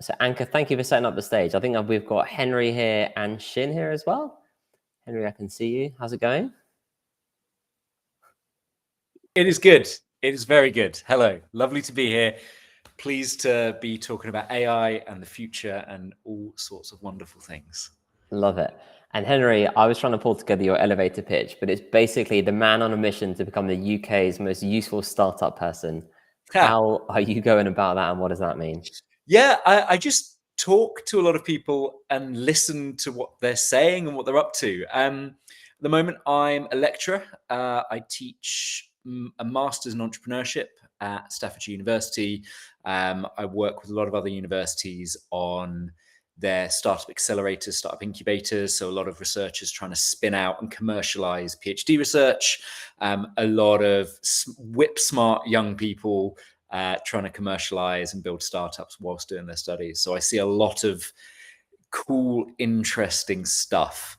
So Anka, thank you for setting up the stage. I think we've got Henry here and Shin here as well. Henry, I can see you. How's it going? It is good. It is very good. Hello. Lovely to be here. Pleased to be talking about AI and the future and all sorts of wonderful things. Love it. And Henry, I was trying to pull together your elevator pitch, but it's basically the man on a mission to become the UK's most useful startup person. How are you going about that, and what does that mean? Yeah, I just talk to a lot of people and listen to what they're saying and what they're up to. At the moment, I'm a lecturer. I teach a master's in entrepreneurship at Staffordshire University. I work with a lot of other universities on their startup accelerators, startup incubators. So a lot of researchers trying to spin out and commercialize PhD research. A lot of whip smart young people trying to commercialize and build startups whilst doing their studies. So I see a lot of cool, interesting stuff.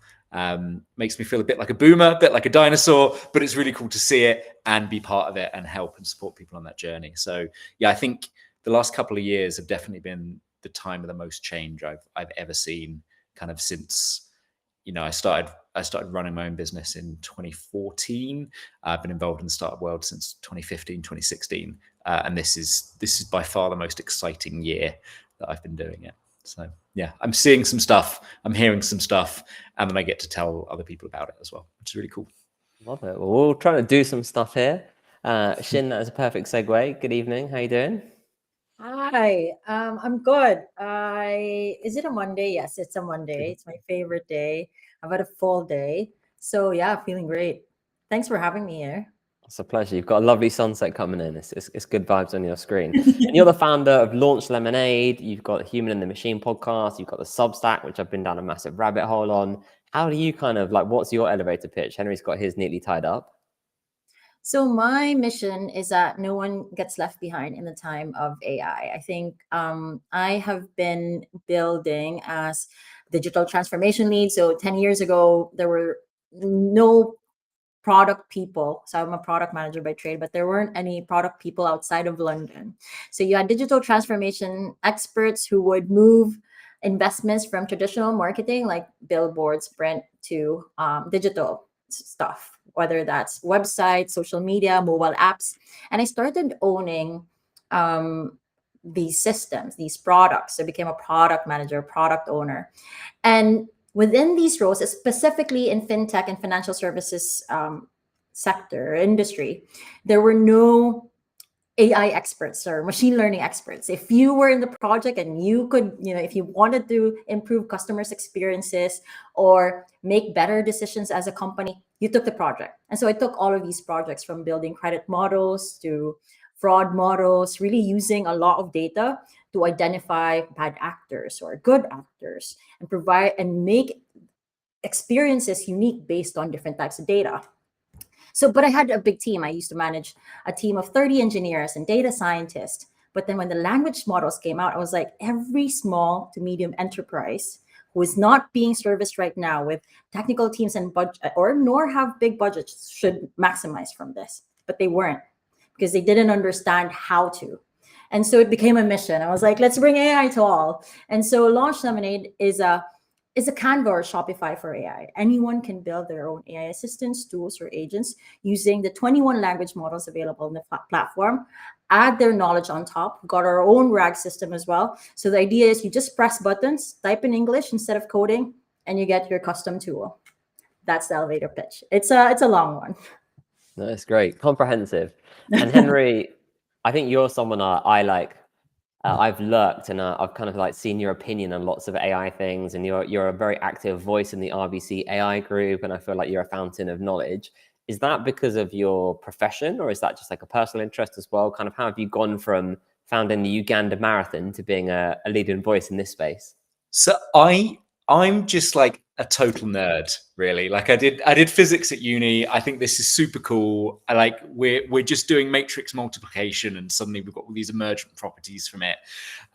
Makes me feel a bit like a boomer, a bit like a dinosaur, but it's really cool to see it and be part of it and help and support people on that journey. So yeah, I think the last couple of years have definitely been the time of the most change I've ever seen, kind of since, you know, I started running my own business in 2014. I've been involved in the startup world since 2015, 2016. And this is by far the most exciting year that I've been doing it. So yeah, I'm seeing some stuff, I'm hearing some stuff, and then I get to tell other people about it as well, which is really cool. Love it. Well, we're trying to do some stuff here. Shin, that is a perfect segue. Good evening. How you doing? Hi, I'm good. Is it a Monday? Yes, it's a Monday. It's my favorite day. I've had a full day. So yeah, feeling great. Thanks for having me here. It's a pleasure. You've got a lovely sunset coming in. It's good vibes on your screen. And you're the founder of LaunchLemonade. You've got Human and the Machine podcast. You've got the Substack, which I've been down a massive rabbit hole on. How do you kind of what's your elevator pitch? Henry's got his neatly tied up. So my mission is that no one gets left behind in the time of AI. I think I have been building as digital transformation lead. So 10 years ago, there were no product people. So I'm a product manager by trade, but there weren't any product people outside of London. So you had digital transformation experts who would move investments from traditional marketing like billboards, print, to digital stuff, whether that's websites, social media, mobile apps. And I started owning these systems, these products. So I became a product manager, product owner. And within these roles, specifically in fintech and financial services sector industry, there were no AI experts or machine learning experts. If you were in the project and you could, if you wanted to improve customers' experiences or make better decisions as a company, you took the project. And so I took all of these projects, from building credit models to fraud models, really using a lot of data to identify bad actors or good actors and provide and make experiences unique based on different types of data. So, but I had a big team. I used to manage a team of 30 engineers and data scientists. But then when the language models came out, I was like, every small to medium enterprise who is not being serviced right now with technical teams and budget, or nor have big budgets, should maximize from this. But they weren't, because they didn't understand how to. And so it became a mission. I was like, let's bring AI to all. And so LaunchLemonade is a Canva or Shopify for AI. Anyone can build their own AI assistants, tools, or agents using the 21 language models available on the platform, add their knowledge on top. We've got our own RAG system as well. So the idea is you just press buttons, type in English instead of coding, and you get your custom tool. That's the elevator pitch. It's a long one. That's great. Comprehensive. And Henry, I think you're someone I like. I've lurked and I've kind of seen your opinion on lots of AI things, and you're a very active voice in the RBC AI group, and I feel like you're a fountain of knowledge. Is that because of your profession, or is that just a personal interest as well? Kind of how have you gone from founding the Uganda Marathon to being a leading voice in this space? So I'm just a total nerd, really. I did physics at uni. I think this is super cool. We're just doing matrix multiplication, and suddenly we've got all these emergent properties from it.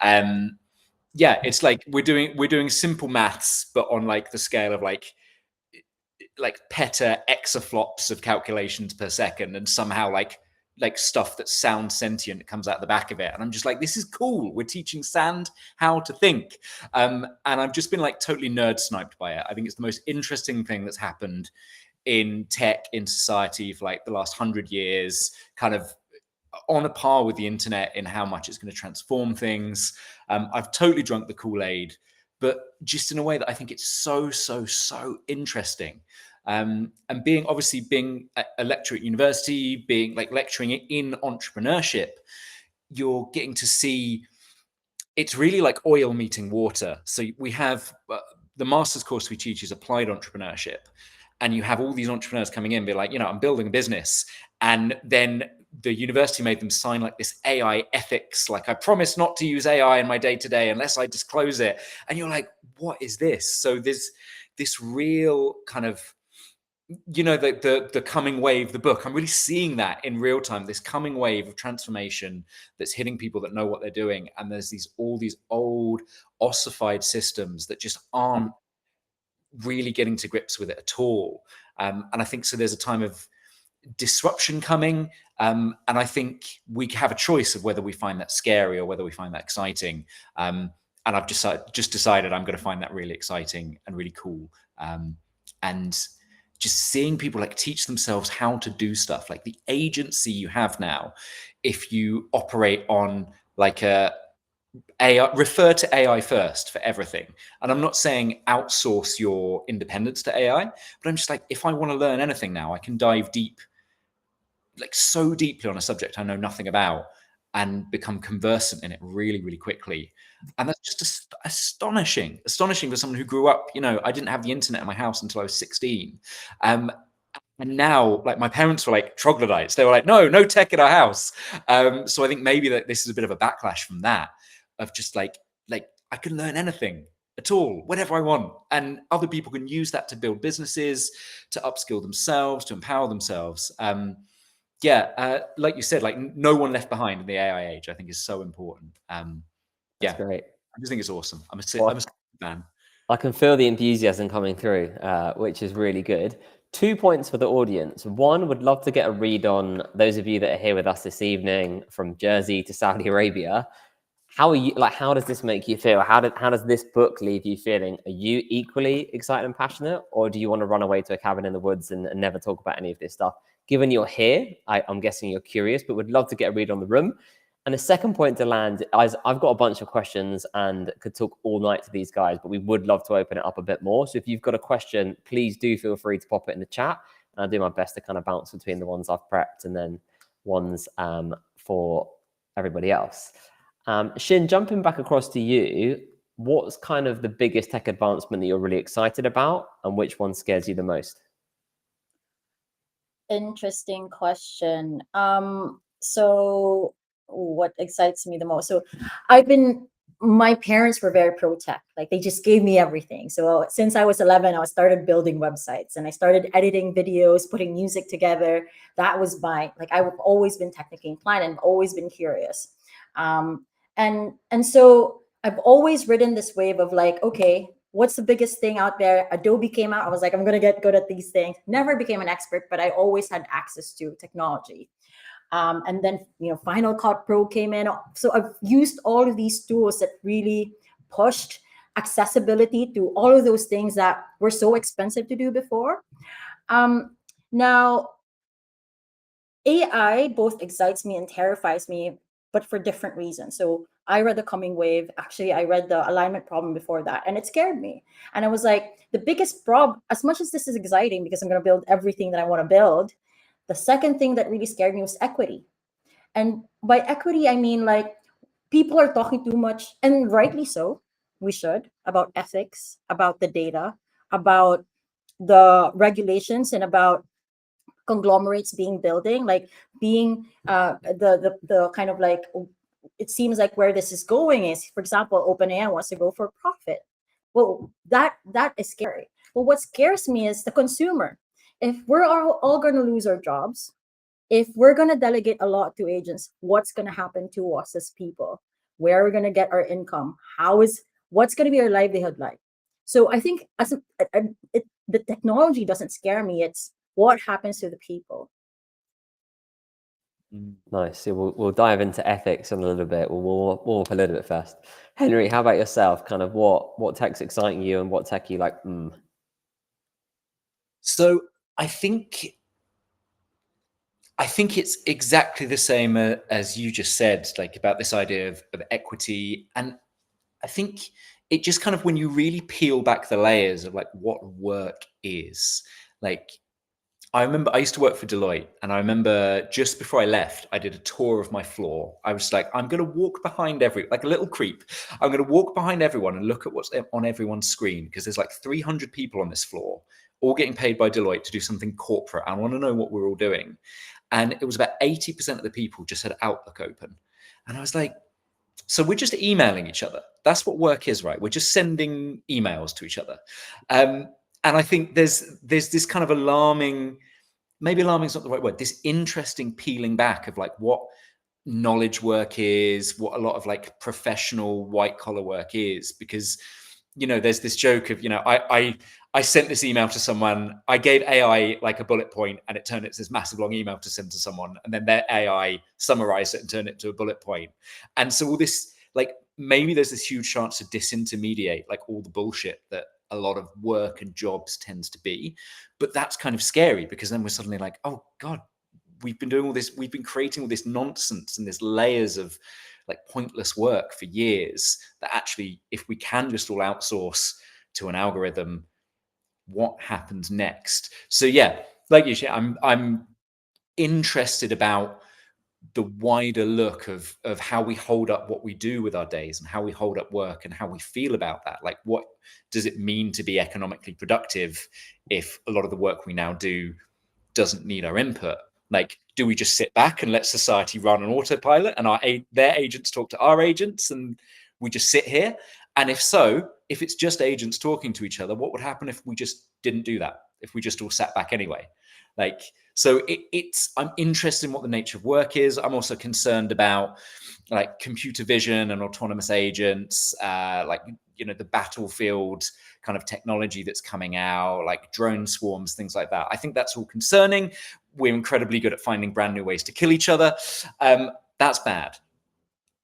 Yeah, it's we're doing simple maths, but on the scale of peta exaflops of calculations per second, and somehow like stuff that sounds sentient that comes out the back of it. And I'm just like, this is cool. We're teaching sand how to think. And I've just been like totally nerd sniped by it. I think it's the most interesting thing that's happened in tech, in society for like the last 100 years, kind of on a par with the internet in how much it's going to transform things. I've totally drunk the Kool-Aid, but just in a way that I think it's so interesting. And being a lecturer at university, being like lecturing in entrepreneurship, you're getting to see it's really like oil meeting water. So we have the master's course we teach is applied entrepreneurship. And you have all these entrepreneurs coming in, be like, I'm building a business. And then the university made them sign like this AI ethics, like I promise not to use AI in my day-to-day unless I disclose it. And you're like, what is this? So there's this real kind of, the coming wave, the book, I'm really seeing that in real time, this coming wave of transformation that's hitting people that know what they're doing. And there's all these old ossified systems that just aren't really getting to grips with it at all. And I think so there's a time of disruption coming. And I think we have a choice of whether we find that scary or whether we find that exciting. And I've just decided I'm going to find that really exciting and really cool. And just seeing people like teach themselves how to do stuff, like the agency you have now, if you operate on like AI, refer to AI first for everything. And I'm not saying outsource your independence to AI, but I'm just like, if I want to learn anything now, I can dive deep, like so deeply on a subject I know nothing about and become conversant in it really quickly. And that's just astonishing for someone who grew up, I didn't have the internet in my house until I was 16. And now, like, my parents were like troglodytes. They were like, no tech in our house. So I think maybe that this is a bit of a backlash from that, of just like I can learn anything at all, whatever I want. And other people can use that to build businesses, to upskill themselves, to empower themselves. Like you said, like no one left behind in the AI age, I think is so important. That's great. I just think it's awesome. I'm a fan. I can feel the enthusiasm coming through, which is really good. 2 points for the audience. One, would love to get a read on those of you that are here with us this evening from Jersey to Saudi Arabia. How are you? Like, how does this make you feel? How does this book leave you feeling? Are you equally excited and passionate, or do you want to run away to a cabin in the woods and never talk about any of this stuff? Given you're here, I'm guessing you're curious, but would love to get a read on the room. And the second point to land, I've got a bunch of questions and could talk all night to these guys, but we would love to open it up a bit more. So if you've got a question, please do feel free to pop it in the chat. And I'll do my best to kind of bounce between the ones I've prepped and then ones for everybody else. Cien, jumping back across to you, what's kind of the biggest tech advancement that you're really excited about, and which one scares you the most? Interesting question. So what excites me the most? So my parents were very pro tech. Like, they just gave me everything. So since I was 11, I started building websites and I started editing videos, putting music together. That was I've always been technically inclined and always been curious. And so I've always ridden this wave of like, okay, what's the biggest thing out there? Adobe came out. I was like, I'm going to get good at these things. Never became an expert, but I always had access to technology. And then, Final Cut Pro came in. So I've used all of these tools that really pushed accessibility to all of those things that were so expensive to do before. Now, AI both excites me and terrifies me, but for different reasons. So I read The Coming Wave. Actually, I read The Alignment Problem before that, and it scared me. And I was like, the biggest problem, as much as this is exciting because I'm going to build everything that I want to build, the second thing that really scared me was equity. And by equity, I mean, like, people are talking too much, and rightly so, we should, about ethics, about the data, about the regulations, and about conglomerates being the kind of like, it seems like where this is going is, for example, OpenAI wants to go for profit. Well, that is scary. But what scares me is the consumer. If we're all going to lose our jobs, if we're going to delegate a lot to agents, what's going to happen to us as people? Where are we going to get our income? What's going to be our livelihood like? So I think the technology doesn't scare me. It's what happens to the people. Nice. So we'll dive into ethics in a little bit. We'll warm up a little bit first. Henry, how about yourself? Kind of what tech's exciting you and what tech you like? So I think it's exactly the same as you just said, like about this idea of equity. And I think it just kind of, when you really peel back the layers of like what work is, like, I remember I used to work for Deloitte, and I remember just before I left, I did a tour of my floor. I was like, I'm going to walk behind like a little creep. I'm going to walk behind everyone and look at what's on everyone's screen, because there's like 300 people on this floor, all getting paid by Deloitte to do something corporate. I want to know what we're all doing. And it was about 80% of the people just had Outlook open. And I was like, so we're just emailing each other. That's what work is, right? We're just sending emails to each other. And I think there's this kind of alarming, maybe alarming is not the right word, this interesting peeling back of like what knowledge work is, what a lot of like professional white collar work is. Because, you know, there's this joke of, you know, I sent this email to someone, I gave AI like a bullet point, and it turned into this massive long email to send to someone, and then their AI summarized it and turned it to a bullet point. And so all this, like, maybe there's this huge chance to disintermediate like all the bullshit that a lot of work and jobs tends to be. But that's kind of scary, because then we're suddenly like, oh God, we've been doing all this, we've been creating all this nonsense and this layers of like pointless work for years, that actually, if we can just all outsource to an algorithm, what happens next? So yeah, like you said, I'm interested about the wider look of how we hold up what we do with our days, and how we hold up work, and how we feel about that. Like, what does it mean to be economically productive if a lot of the work we now do doesn't need our input? Like, do we just sit back and let society run on autopilot, and their agents talk to our agents, and we just sit here? And if so, if it's just agents talking to each other, what would happen if we just didn't do that? If we just all sat back anyway? Like, so I'm interested in what the nature of work is. I'm also concerned about like computer vision and autonomous agents, like, you know, the battlefield kind of technology that's coming out, like drone swarms, things like that. I think that's all concerning. We're incredibly good at finding brand new ways to kill each other. That's bad.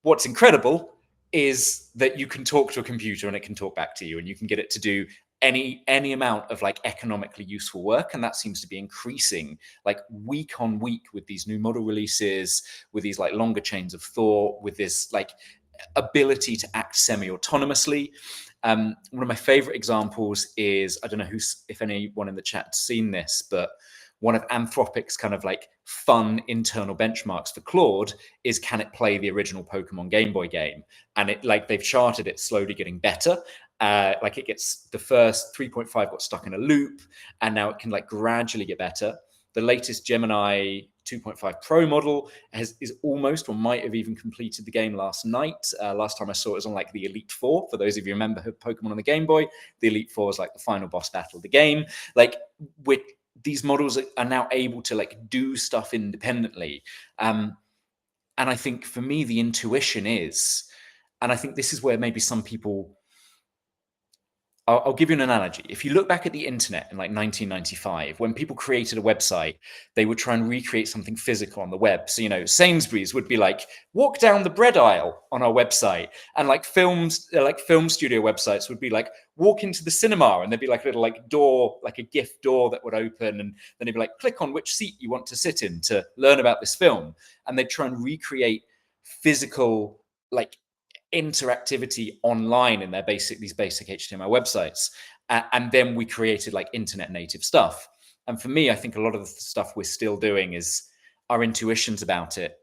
What's incredible is that you can talk to a computer and it can talk back to you, and you can get it to do any amount of like economically useful work. And that seems to be increasing like week on week with these new model releases, with these like longer chains of thought, with this like ability to act semi-autonomously. One of my favorite examples is, I don't know if anyone in the chat has seen this, but one of Anthropic's kind of like fun internal benchmarks for Claude is, can it play the original Pokemon Game Boy game? And it, like, they've charted it slowly getting better. Like, it gets, the first 3.5 got stuck in a loop, and now it can like gradually get better. The latest Gemini 2.5 Pro model is almost, or might have even completed the game last night. Last time I saw it was on like the Elite Four. For those of you who remember Pokemon on the Game Boy, the Elite Four is like the final boss battle of the game. Like, these models are now able to like do stuff independently. And I think for me, the intuition is, and I think this is where maybe some people, I'll give you an analogy. If you look back at the internet in like 1995, when people created a website, they would try and recreate something physical on the web. So, you know, Sainsbury's would be like, walk down the bread aisle on our website. And like film studio websites would be like, walk into the cinema, and there'd be like a little like door, like a gift door that would open. And then they'd be like, click on which seat you want to sit in to learn about this film. And they'd try and recreate physical, like, interactivity online in these basic HTML websites. And then we created like internet native stuff. And for me, I think a lot of the stuff we're still doing is, our intuitions about it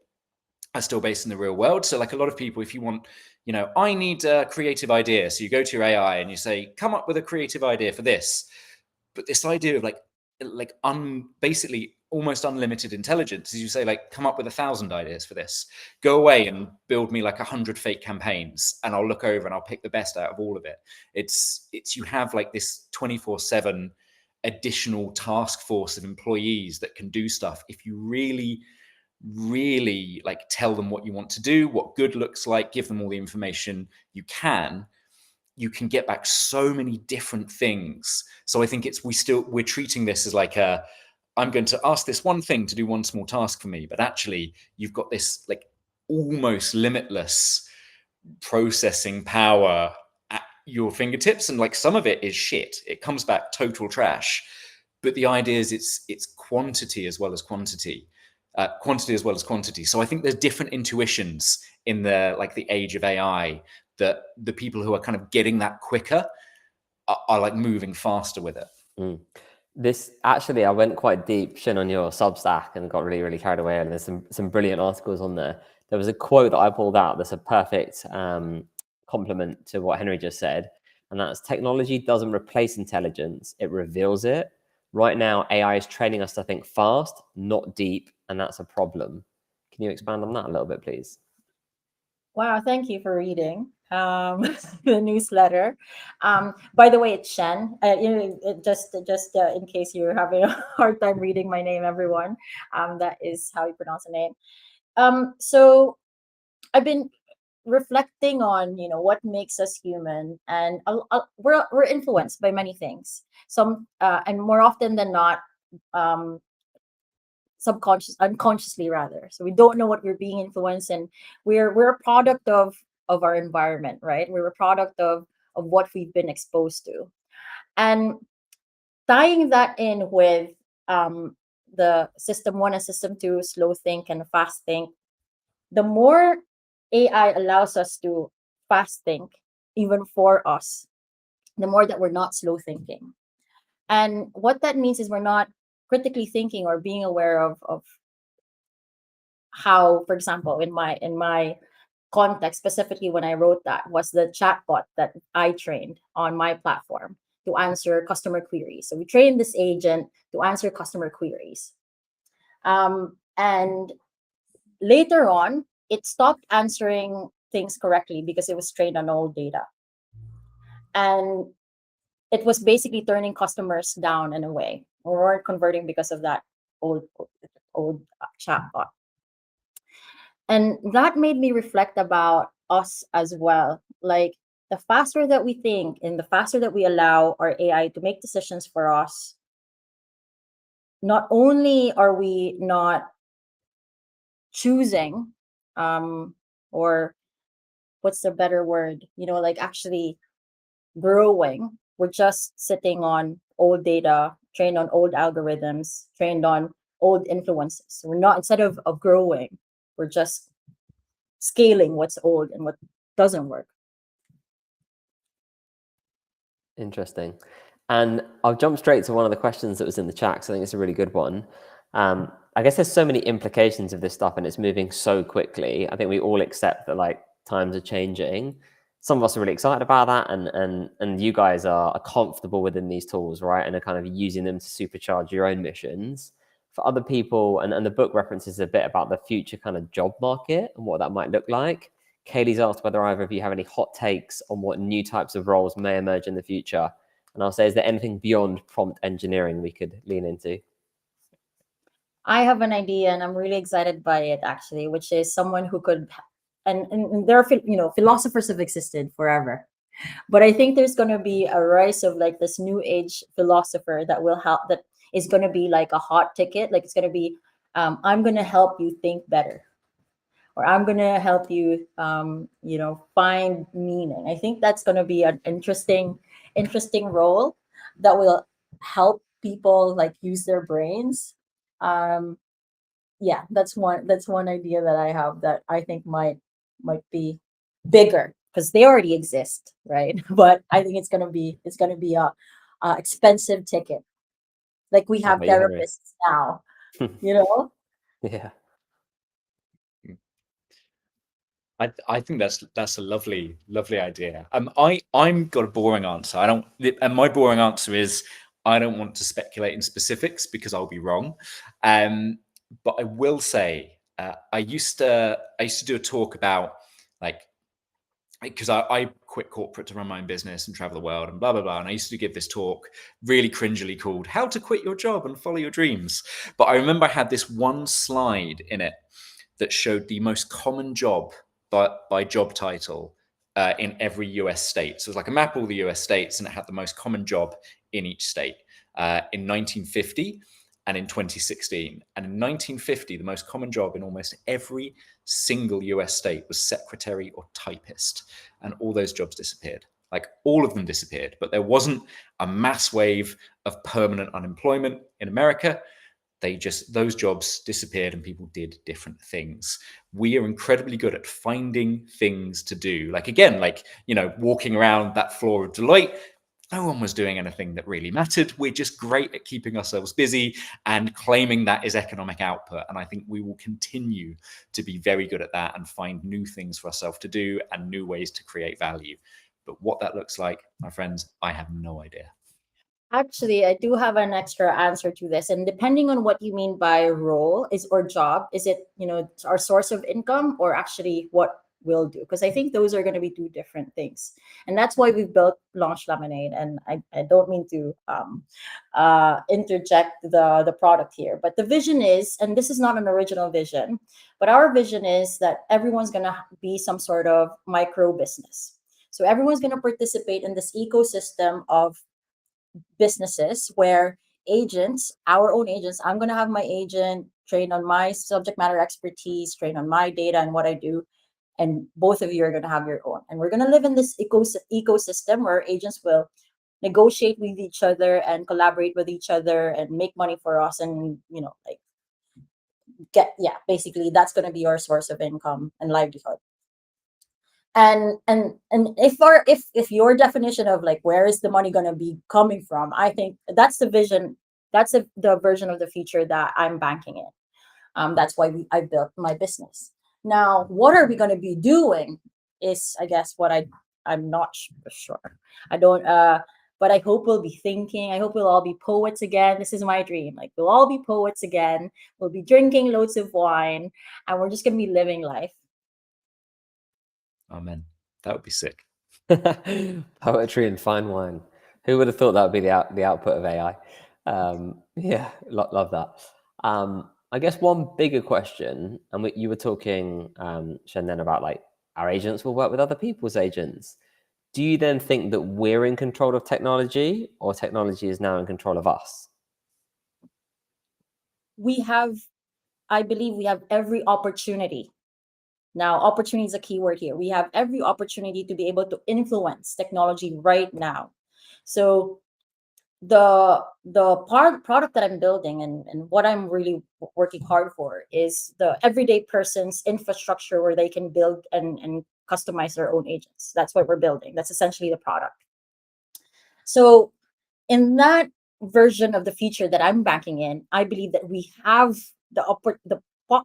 are still based in the real world. So like, a lot of people, if you want, you know, I need a creative idea. So you go to your AI and you say, come up with a creative idea for this. But this idea of basically almost unlimited intelligence is, you say like, come up with 1,000 ideas for this, go away and build me like 100 fake campaigns, and I'll look over and I'll pick the best out of all of it. It's you have like this 24/7 additional task force of employees that can do stuff if you really like tell them what you want to do, what good looks like, give them all the information you can get back so many different things. So I think we're treating this as like I'm going to ask this one thing to do one small task for me, but actually you've got this like almost limitless processing power at your fingertips, and like some of it is shit. It comes back total trash. But the idea is it's quantity as well as quantity. Quantity as well as quantity. So I think there's different intuitions in the age of AI, that the people who are kind of getting that quicker are like moving faster with it. This actually, I went quite deep, Shin, on your Substack and got really, really carried away. And there's some brilliant articles on there. There was a quote that I pulled out that's a perfect complement to what Henry just said. And that's: technology doesn't replace intelligence, it reveals it. Right now, AI is training us to think fast, not deep, and that's a problem. Can you expand on that a little bit, please? Wow, thank you for reading the newsletter. By the way, it's Shen. Just in case you're having a hard time reading my name, everyone, that is how you pronounce the name. So I've been reflecting on what makes us human, and we're influenced by many things. Some and more often than not, unconsciously rather. So we don't know what we're being influenced, and we're a product of our environment, right? We're a product of what we've been exposed to, and tying that in with the system 1 and system 2, slow think and fast think. The more AI allows us to fast think, even for us, the more that we're not slow thinking. And what that means is we're not critically thinking or being aware of how, for example, in my context, specifically when I wrote that, was the chatbot that I trained on my platform to answer customer queries. So we trained this agent to answer customer queries. And later on, it stopped answering things correctly because it was trained on old data. And it was basically turning customers down in a way. We weren't converting because of that old chatbot. And that made me reflect about us as well. Like, the faster that we think and the faster that we allow our AI to make decisions for us, not only are we not choosing, or what's the better word, like actually growing, we're just sitting on old data, trained on old algorithms, trained on old influences. So we're not, instead of growing, we're just scaling what's old and what doesn't work. Interesting. And I'll jump straight to one of the questions that was in the chat, because I think it's a really good one. I guess there's so many implications of this stuff, and it's moving so quickly. I think we all accept that like times are changing. Some of us are really excited about that, and you guys are comfortable within these tools, right? And are kind of using them to supercharge your own missions. For other people, and the book references a bit about the future kind of job market and what that might look like. Kaylee's asked whether either of you have any hot takes on what new types of roles may emerge in the future. And I'll say, is there anything beyond prompt engineering we could lean into? I have an idea, and I'm really excited by it, actually, which is someone who could, and there are, philosophers have existed forever, but I think there's going to be a rise of like this new age philosopher that will help, that is going to be like a hot ticket. Like, it's going to be, I'm going to help you think better, or I'm going to help you, find meaning. I think that's going to be an interesting role that will help people like use their brains. Yeah, that's one idea that I have that I think might be bigger, because they already exist, right? But I think it's gonna be a expensive ticket. Like we have therapists now, Yeah. I think that's a lovely idea. I'm got a boring answer. And my boring answer is, I don't want to speculate in specifics because I'll be wrong. But I will say, I used to do a talk about, like, because I quit corporate to run my own business and travel the world and blah, blah, blah. And I used to give this talk really cringily called How to Quit Your Job and Follow Your Dreams. But I remember I had this one slide in it that showed the most common job by job title in every US state. So it was like a map of all the US states, and it had the most common job in each state. In 1950, and in 2016. And in 1950, the most common job in almost every single US state was secretary or typist. And all those jobs disappeared. Like all of them disappeared. But there wasn't a mass wave of permanent unemployment in America. Those jobs disappeared and people did different things. We are incredibly good at finding things to do. Like, again, like, walking around that floor of Deloitte, no one was doing anything that really mattered. We're just great at keeping ourselves busy and claiming that is economic output. And I think we will continue to be very good at that and find new things for ourselves to do and new ways to create value. But what that looks like, my friends, I have no idea. Actually, I do have an extra answer to this. And depending on what you mean by role or job, is it, our source of income or actually what we'll do? Because I think those are going to be two different things. And that's why we've built LaunchLemonade. And I don't mean to interject the product here, but the vision is, and this is not an original vision, but our vision is that everyone's going to be some sort of micro business. So everyone's going to participate in this ecosystem of businesses where agents, our own agents, I'm going to have my agent trained on my subject matter expertise, trained on my data and what I do. And both of you are going to have your own. And we're going to live in this ecosystem where agents will negotiate with each other and collaborate with each other and make money for us. And, basically that's going to be our source of income and livelihood. And if your definition of like where is the money going to be coming from, I think that's the vision. That's the version of the future that I'm banking in. That's why I built my business. Now, what are we going to be doing is, I guess, what I'm not sure. I don't. But I hope we'll be thinking. I hope we'll all be poets again. This is my dream. Like we'll all be poets again. We'll be drinking loads of wine, and we're just going to be living life. Amen. That would be sick. Poetry and fine wine. Who would have thought that would be the output of AI? Love that. I guess one bigger question, and you were talking, Cien, then about like our agents will work with other people's agents. Do you then think that we're in control of technology, or technology is now in control of us? I believe we have every opportunity. Now, opportunity is a key word here. We have every opportunity to be able to influence technology right now. So the product that I'm building and what I'm really working hard for is the everyday person's infrastructure where they can build and customize their own agents. That's what we're building. That's essentially the product. So in that version of the future that I'm banking in, I believe that we have the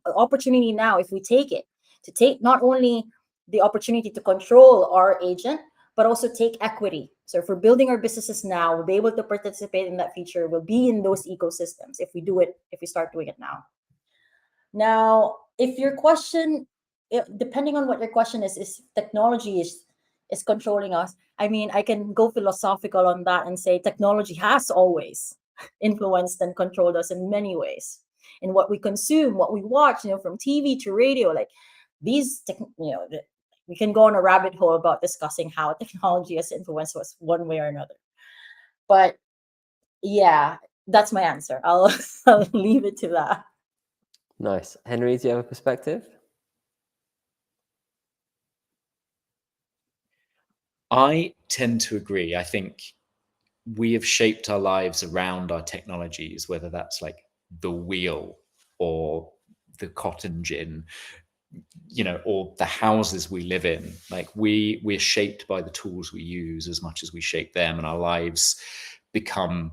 opportunity now, if we take it, to take not only the opportunity to control our agent, but also take equity. So if we're building our businesses now, we'll be able to participate in that future. We'll be in those ecosystems if we start doing it now. Now, if your question, depending on what your question is technology is controlling us. I mean, I can go philosophical on that and say technology has always influenced and controlled us in many ways. In what we consume, what we watch, from TV to radio, like these, we can go on a rabbit hole about discussing how technology has influenced us one way or another. But yeah, that's my answer. I'll leave it to that. Nice. Henry, do you have a perspective? I tend to agree. I think we have shaped our lives around our technologies, whether that's like the wheel or the cotton gin, or the houses we live in. Like we're shaped by the tools we use as much as we shape them, and our lives become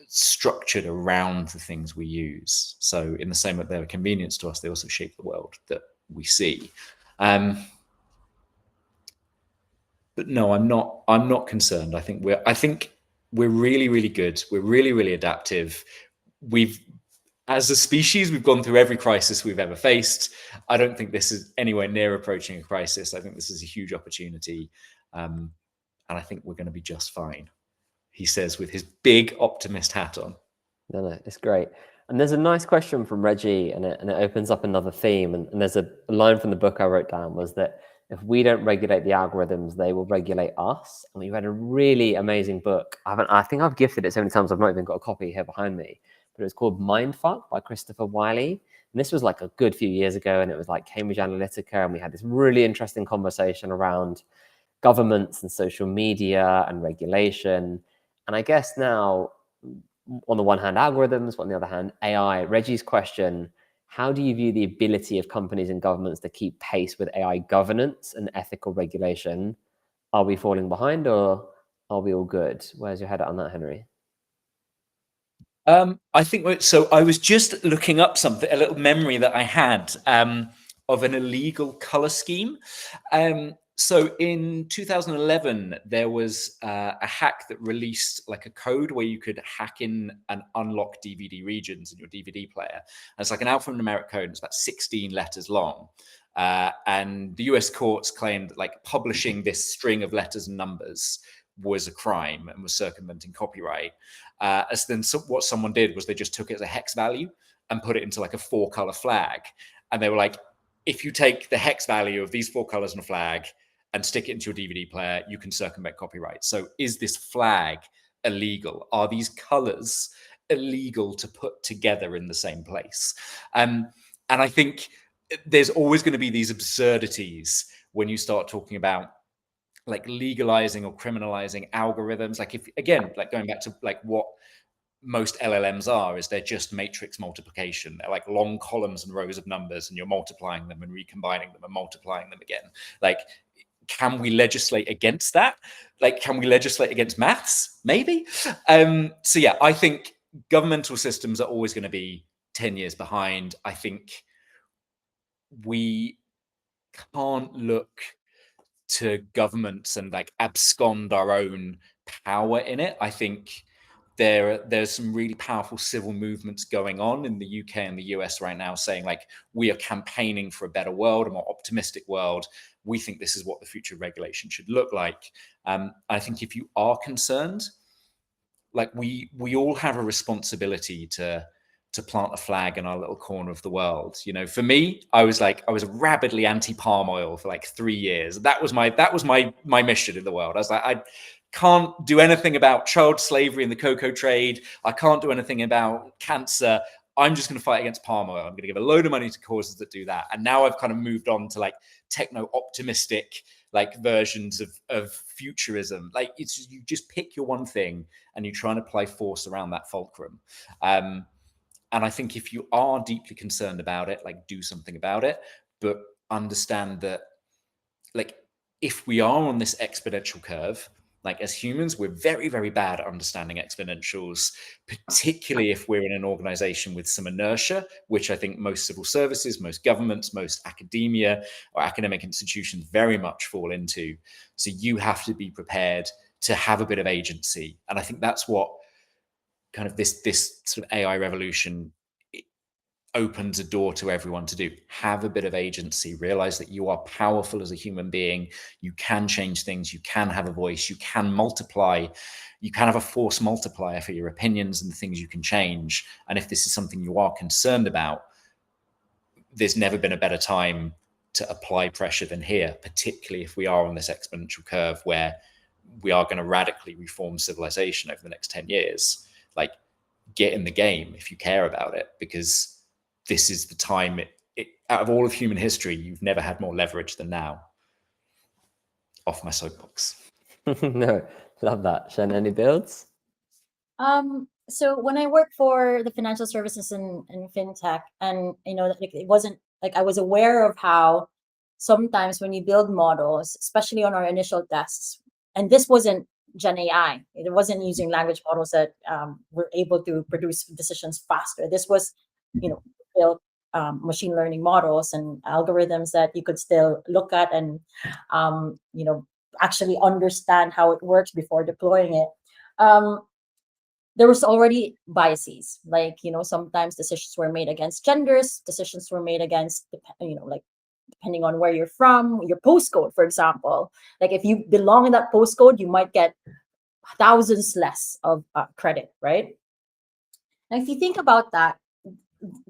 structured around the things we use. So in the same way they're a convenience to us, they also shape the world that we see. But no, I'm not concerned. I think we're really, really good. We're really, really adaptive. As a species, we've gone through every crisis we've ever faced. I don't think this is anywhere near approaching a crisis. I think this is a huge opportunity. And I think we're going to be just fine, he says with his big optimist hat on. No, it's great. And there's a nice question from Reggie, and it opens up another theme. And there's a line from the book I wrote down was that if we don't regulate the algorithms, they will regulate us. And we read a really amazing book. I think I've gifted it so many times, I've not even got a copy here behind me. but it was called Mindfuck by Christopher Wiley. And this was like a good few years ago, and it was like Cambridge Analytica, and we had this really interesting conversation around governments and social media and regulation. And I guess now, on the one hand, algorithms, but on the other hand, AI. Reggie's question, how do you view the ability of companies and governments to keep pace with AI governance and ethical regulation? Are we falling behind, or are we all good? Where's your head at on that, Henry? I think so. I was just looking up something, a little memory that I had of an illegal color scheme. So in 2011, there was a hack that released like a code where you could hack in and unlock DVD regions in your DVD player. And it's like an alphanumeric code. It's about 16 letters long. And the US courts claimed that like publishing this string of letters and numbers was a crime and was circumventing copyright. As then what someone did was they just took it as a hex value and put it into like a 4-color flag. And they were like, if you take the hex value of these 4 colors in a flag and stick it into your DVD player, you can circumvent copyright. So is this flag illegal? Are these colors illegal to put together in the same place? And I think there's always going to be these absurdities when you start talking about like legalizing or criminalizing algorithms. Like if, again, like going back to like what most LLMs are, is they're just matrix multiplication. They're like long columns and rows of numbers, and you're multiplying them and recombining them and multiplying them again. Like, can we legislate against that? Like, can we legislate against maths? Maybe. So yeah, I think governmental systems are always going to be 10 years behind. I think we can't look to governments and like abscond our own power in it. I think there's some really powerful civil movements going on in the UK and the US right now saying like, we are campaigning for a better world, a more optimistic world. We think this is what the future regulation should look like. I think if you are concerned, like we all have a responsibility to plant a flag in our little corner of the world. You know, for me, I was rabidly anti-palm oil for like 3 years. That was my mission in the world. I was like, I can't do anything about child slavery and the cocoa trade. I can't do anything about cancer. I'm just going to fight against palm oil. I'm going to give a load of money to causes that do that. And now I've kind of moved on to like techno-optimistic like versions of futurism. Like it's you just pick your one thing and you try and apply force around that fulcrum. And I think if you are deeply concerned about it, like do something about it, but understand that like if we are on this exponential curve, like as humans, we're very, very bad at understanding exponentials, particularly if we're in an organization with some inertia, which I think most civil services, most governments, most academia or academic institutions very much fall into. So you have to be prepared to have a bit of agency. And I think that's what kind of this sort of AI revolution opens a door to everyone to do. Have a bit of agency, realize that you are powerful as a human being. You can change things. You can have a voice. You can multiply. You can have a force multiplier for your opinions and the things you can change. And if this is something you are concerned about, there's never been a better time to apply pressure than here, particularly if we are on this exponential curve where we are going to radically reform civilization over the next 10 years. Like, get in the game if you care about it, because this is the time out of all of human history, you've never had more leverage than now. Off my soapbox. No, love that. Shen, any builds? So when I worked for the financial services and fintech, and like it wasn't like I was aware of how sometimes when you build models, especially on our initial tests, and this wasn't Gen AI, it wasn't using language models that were able to produce decisions faster. This was, built machine learning models and algorithms that you could still look at and, actually understand how it works before deploying it. There was already biases, like, sometimes decisions were made against genders, decisions were made against, like depending on where you're from, your postcode, for example. Like if you belong in that postcode, you might get thousands less of credit, right? Now, if you think about that,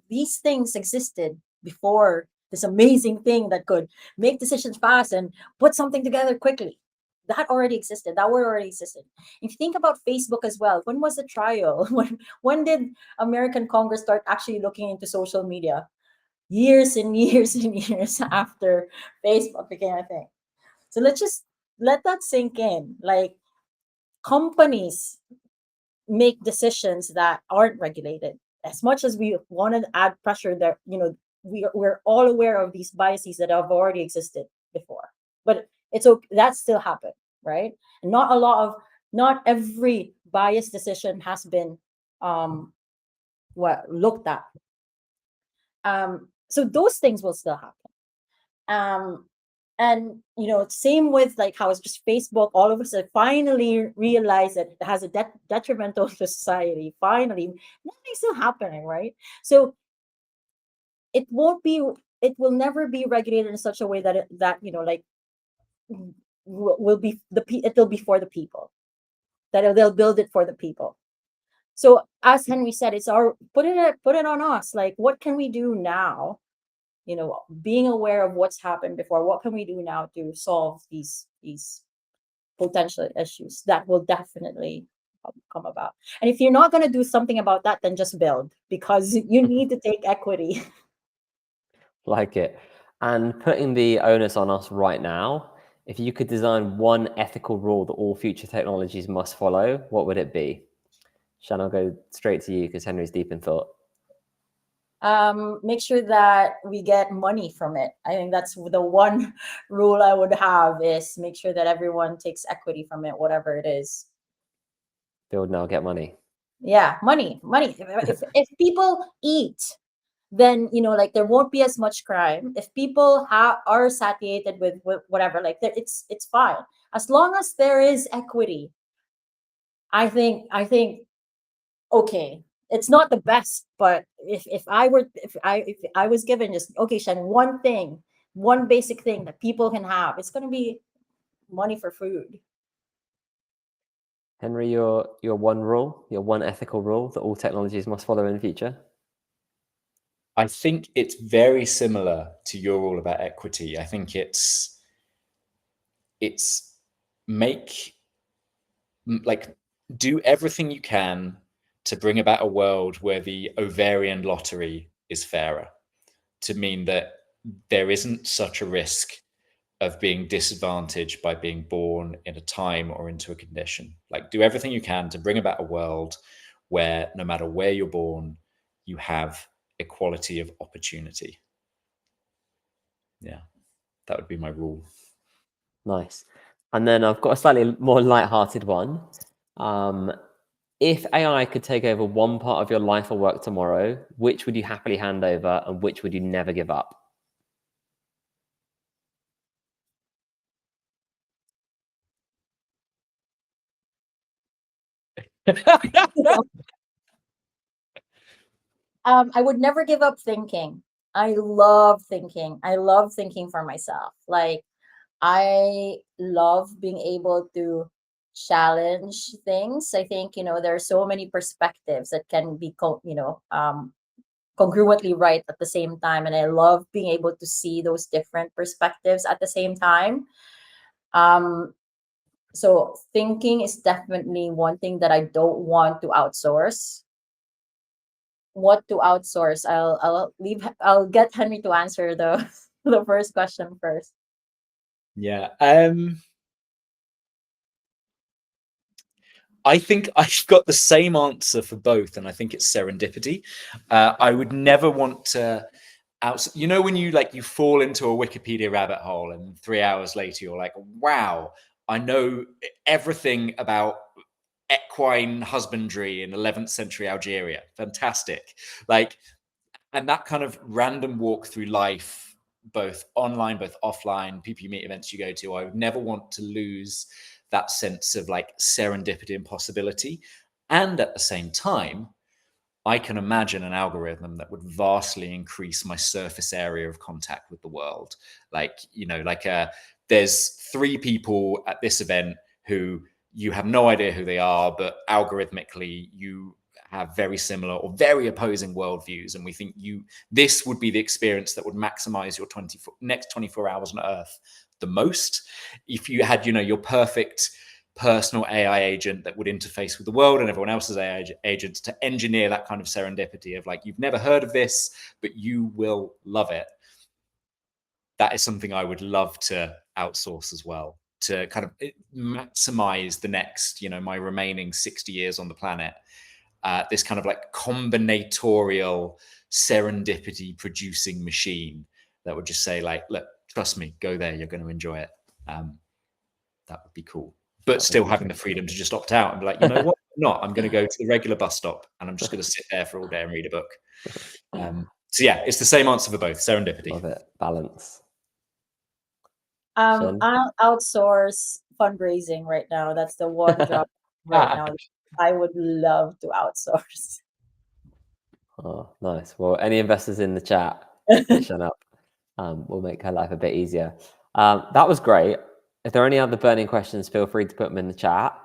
these things existed before this amazing thing that could make decisions fast and put something together quickly. that already existed. That word already existed. If you think about Facebook as well, when was the trial? When did American Congress start actually looking into social media? Years and years and years after Facebook became a thing. So let's just let that sink in. Like, companies make decisions that aren't regulated. As much as we want to add pressure, that we're all aware of these biases that have already existed before, but it's okay, that still happened, right? And not every biased decision has been looked at. So those things will still happen. And same with like how it's just Facebook all of a sudden finally realized that it has a detrimental to society. Finally, nothing's still happening, right? So it will never be regulated in such a way that it'll be for the people, that they'll build it for the people. So as Henry said, it's put it on us. Like, what can we do now? Being aware of what's happened before, what can we do now to solve these potential issues that will definitely come about? And if you're not going to do something about that, then just build, because you need to take equity. Like it. And putting the onus on us right now, if you could design one ethical rule that all future technologies must follow, what would it be? Shan, I'll go straight to you because Henry's deep in thought. Make sure that we get money from it. I think that's the one rule I would have, is make sure that everyone takes equity from it, whatever it is. Build now, get money. Yeah, money. If people eat, then like there won't be as much crime. If people are satiated with whatever, like it's fine as long as there is equity. I think okay, it's not the best, but if I was given just, okay, Shan, one basic thing that people can have, it's going to be money for food. Henry, your one ethical rule that all technologies must follow in the future? I think it's very similar to your rule about equity. I think it's do everything you can to bring about a world where the ovarian lottery is fairer, to mean that there isn't such a risk of being disadvantaged by being born in a time or into a condition. Like, do everything you can to bring about a world where no matter where you're born, you have equality of opportunity. Yeah, that would be my rule. Nice. And then I've got a slightly more light-hearted one. If AI could take over one part of your life or work tomorrow, which would you happily hand over and which would you never give up? I would never give up thinking. I love thinking. I love thinking for myself. Like, I love being able to challenge things. I think, there are so many perspectives that can be, congruently right at the same time. And I love being able to see those different perspectives at the same time. So thinking is definitely one thing that I don't want to outsource. What to outsource? I'll get Henry to answer the the first question first. Yeah. I think I've got the same answer for both, and I think it's serendipity. I would never want to when you fall into a Wikipedia rabbit hole and 3 hours later you're like, wow, I know everything about equine husbandry in 11th century Algeria. Fantastic. And that kind of random walk through life, both online, both offline, people you meet, events you go to, I would never want to lose that sense of like serendipity and possibility. And at the same time, I can imagine an algorithm that would vastly increase my surface area of contact with the world. There's 3 people at this event who you have no idea who they are, but algorithmically you have very similar or very opposing worldviews. And we think this would be the experience that would maximize your next 24 hours on Earth the most. If you had, your perfect personal AI agent that would interface with the world and everyone else's AI agents, to engineer that kind of serendipity of like, you've never heard of this, but you will love it. That is something I would love to outsource as well, to kind of maximize the next, my remaining 60 years on the planet. This kind of like combinatorial serendipity producing machine that would just say like, look, trust me, go there, you're going to enjoy it. That would be cool. But still having the freedom to just opt out and be like, you know what? Not. I'm going to go to the regular bus stop and I'm just going to sit there for all day and read a book. So yeah, it's the same answer for both. Serendipity. Love it. Balance. I'll outsource fundraising right now. That's the one job right now I would love to outsource. Oh, nice. Well, any investors in the chat, shut up. We'll make her life a bit easier. That was great. If there are any other burning questions, feel free to put them in the chat.